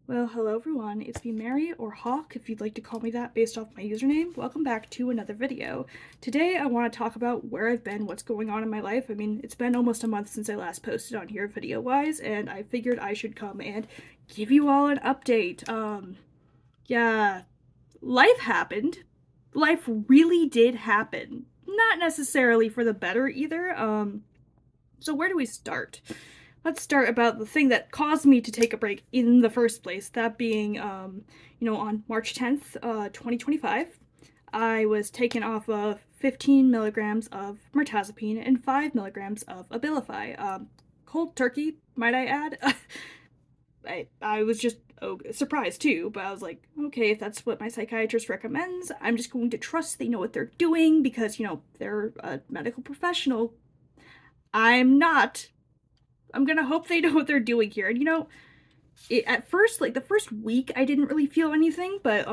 Well, hello everyone, it's me Mary, or Hawk if you'd like to call me that based off my username. Welcome back to another video. Today I want to talk about where I've been, what's going on in my life. I mean, it's been almost a month since I last posted on here video-wise, and I figured I should come and give you all an update. Yeah, life happened. Life really did happen. Not necessarily for the better either. So where do we start? Let's start about the thing that caused me to take a break in the first place. That being, on March 10th, 2025, I was taken off of 15 milligrams of mirtazapine and 5 milligrams of Abilify. Cold turkey, might I add. I was just surprised too, but I was like, okay, if that's what my psychiatrist recommends, I'm just going to trust they know what they're doing because, they're a medical professional. I'm not. I'm gonna hope they know what they're doing here. And at first, like the first week, I didn't really feel anything, but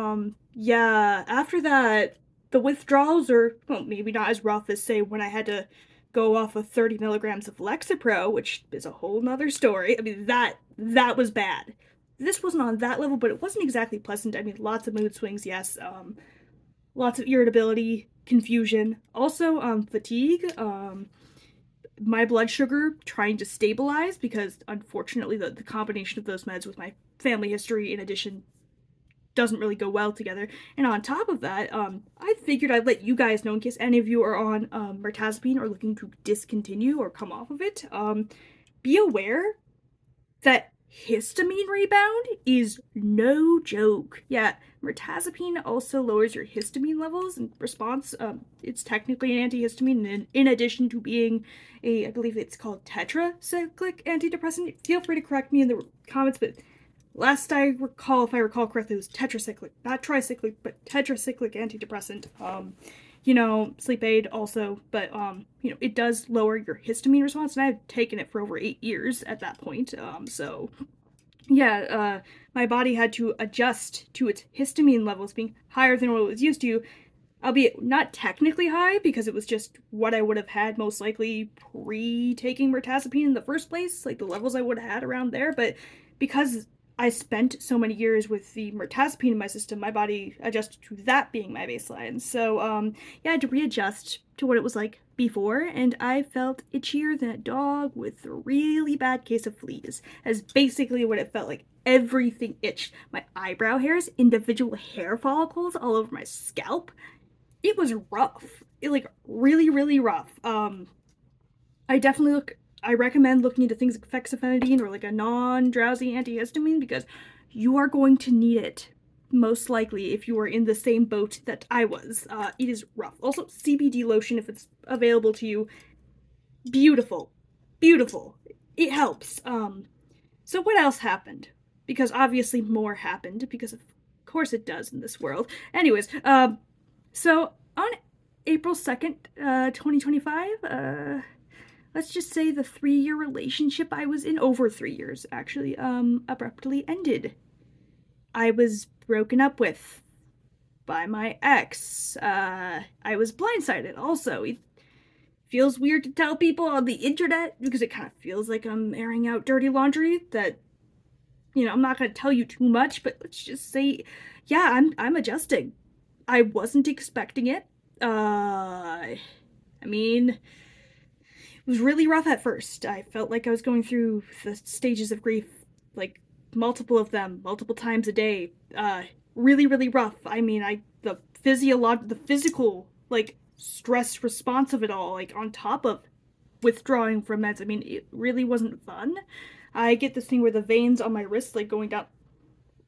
yeah, after that, the withdrawals are, well, maybe not as rough as say when I had to go off of 30 milligrams of Lexapro, which is a whole nother story. I mean, that was bad. This wasn't on that level, but it wasn't exactly pleasant. I mean, lots of mood swings, yes. Lots of irritability, confusion, also fatigue. My blood sugar trying to stabilize because unfortunately the combination of those meds with my family history in addition doesn't really go well together. And on top of that, I figured I'd let you guys know in case any of you are on mirtazapine or looking to discontinue or come off of it. Be aware that histamine rebound is no joke. Yeah, mirtazapine also lowers your histamine levels in response. It's technically an antihistamine, and in addition to being I believe it's called tetracyclic antidepressant. Feel free to correct me in the comments, but last I recall, if I recall correctly, it was tetracyclic, not tricyclic, but tetracyclic antidepressant. Sleep aid also, but it does lower your histamine response, and I've taken it for over 8 years at that point. So yeah, my body had to adjust to its histamine levels being higher than what it was used to, albeit not technically high because it was just what I would have had most likely pre-taking mirtazapine in the first place, like the levels I would have had around there. But because I spent so many years with the mirtazapine in my system, my body adjusted to that being my baseline. So, yeah, I had to readjust to what it was like before, and I felt itchier than a dog with a really bad case of fleas. As basically what it felt like. Everything itched. My eyebrow hairs, individual hair follicles all over my scalp. It was rough. Like really, really rough. I definitely I recommend looking into things like fexofenadine or like a non-drowsy antihistamine because you are going to need it most likely if you are in the same boat that I was. It is rough. Also, CBD lotion if it's available to you. Beautiful. Beautiful. It helps. So what else happened? Because obviously more happened because of course it does in this world. Anyways, so on April 2nd, 2025, let's just say the 3-year relationship I was in, over 3 years actually, abruptly ended. I was broken up with by my ex. I was blindsided also. It feels weird to tell people on the internet because it kind of feels like I'm airing out dirty laundry that, I'm not going to tell you too much, but let's just say, yeah, I'm adjusting. I wasn't expecting it. I mean, it was really rough at first. I felt like I was going through the stages of grief, like multiple of them, multiple times a day. Really, really rough. I mean, the physical, like stress response of it all, like on top of withdrawing from meds. I mean, it really wasn't fun. I get this thing where the veins on my wrist, like going down,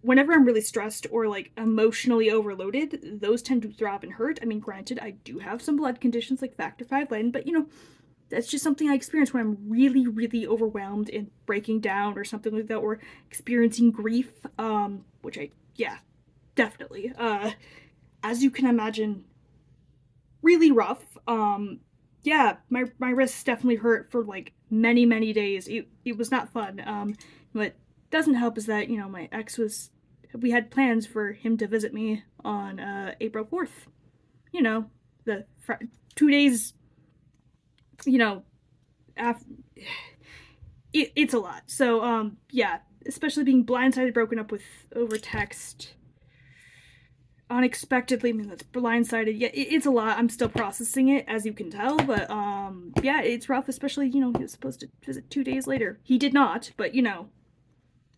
whenever I'm really stressed or like emotionally overloaded, those tend to throb and hurt. I mean, granted, I do have some blood conditions like factor V Leiden, but that's just something I experience when I'm really, really overwhelmed and breaking down or something like that, or experiencing grief. Which yeah, definitely. As you can imagine, really rough. Yeah, my wrists definitely hurt for like many, many days. It was not fun. What doesn't help is that, my ex we had plans for him to visit me on April 4th. The 2 days, after it's a lot. So yeah, especially being blindsided, broken up with over text unexpectedly. I mean, that's blindsided. Yeah, it's a lot. I'm still processing it, as you can tell, but yeah, it's rough, especially, he was supposed to visit 2 days later. He did not, but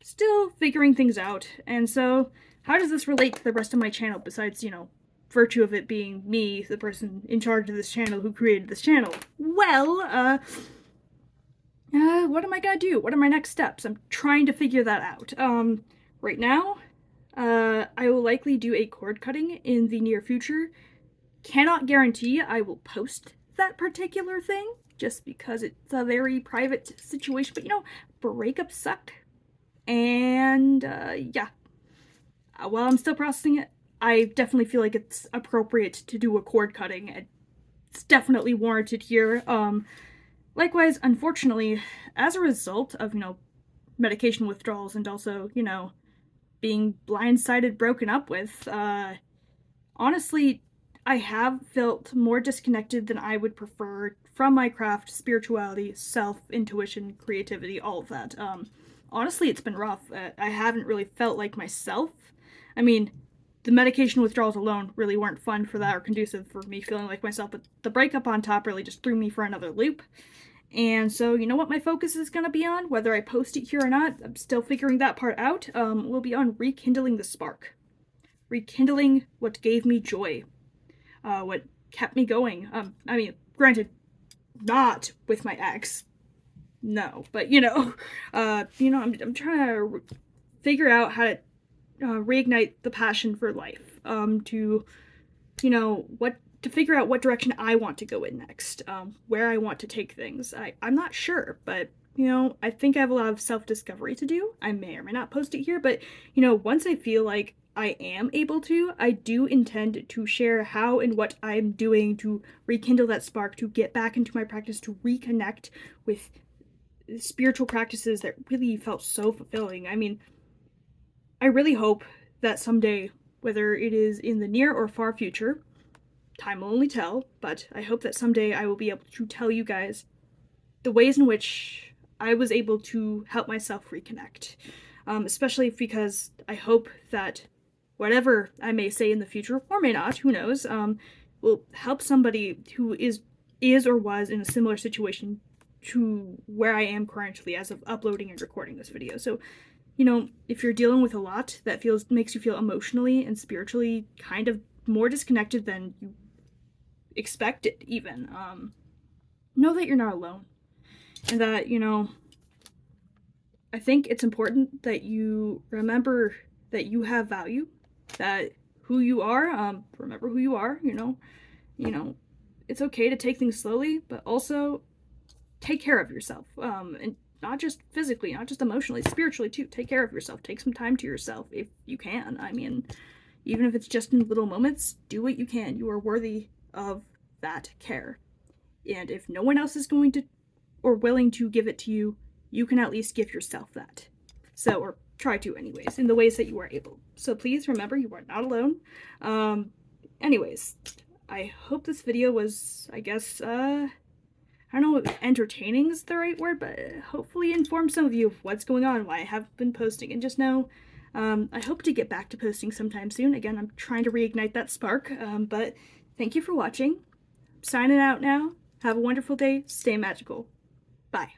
still figuring things out. And so, how does this relate to the rest of my channel besides, virtue of it being me, the person in charge of this channel who created this channel? Well, what am I gonna do? What are my next steps? I'm trying to figure that out. Right now, I will likely do a cord cutting in the near future. Cannot guarantee I will post that particular thing, just because it's a very private situation, but breakups suck. And, yeah. While I'm still processing it, I definitely feel like it's appropriate to do a cord cutting. It's definitely warranted here. Likewise, unfortunately, as a result of, medication withdrawals and also, being blindsided, broken up with, honestly, I have felt more disconnected than I would prefer from my craft, spirituality, self, intuition, creativity, all of that. Honestly, it's been rough. I haven't really felt like myself. I mean, the medication withdrawals alone really weren't fun for that or conducive for me feeling like myself, but the breakup on top really just threw me for another loop. And so, you know what my focus is going to be on, whether I post it here or not, I'm still figuring that part out, will be on rekindling the spark. Rekindling what gave me joy. What kept me going. I mean, granted, not with my ex. No, but I'm trying to figure out how to reignite the passion for life. To figure out what direction I want to go in next, where I want to take things. I'm not sure, but I think I have a lot of self-discovery to do. I may or may not post it here, but once I feel like I am able to, I do intend to share how and what I'm doing to rekindle that spark, to get back into my practice, to reconnect with spiritual practices that really felt so fulfilling. I mean, I really hope that someday, whether it is in the near or far future, time will only tell, but I hope that someday I will be able to tell you guys the ways in which I was able to help myself reconnect. Especially because I hope that whatever I may say in the future, or may not, who knows, will help somebody who is or was in a similar situation to where I am currently as of uploading and recording this video. So, if you're dealing with a lot that makes you feel emotionally and spiritually kind of more disconnected than you expected even, know that you're not alone. And that, I think it's important that you remember that you have value, that who you are, remember who you are, it's okay to take things slowly, but also take care of yourself. And not just physically, not just emotionally, spiritually too. Take care of yourself. Take some time to yourself if you can. I mean, even if it's just in little moments, do what you can. You are worthy of that care. And if no one else is going to or willing to give it to you, you can at least give yourself that. So, or try to anyways, in the ways that you are able. So please remember, you are not alone. Anyways, I hope this video was, I guess, I don't know if entertaining is the right word, but hopefully inform some of you of what's going on, why I have been posting, and just know, I hope to get back to posting sometime soon. Again, I'm trying to reignite that spark, but thank you for watching. I'm signing out now. Have a wonderful day. Stay magical. Bye.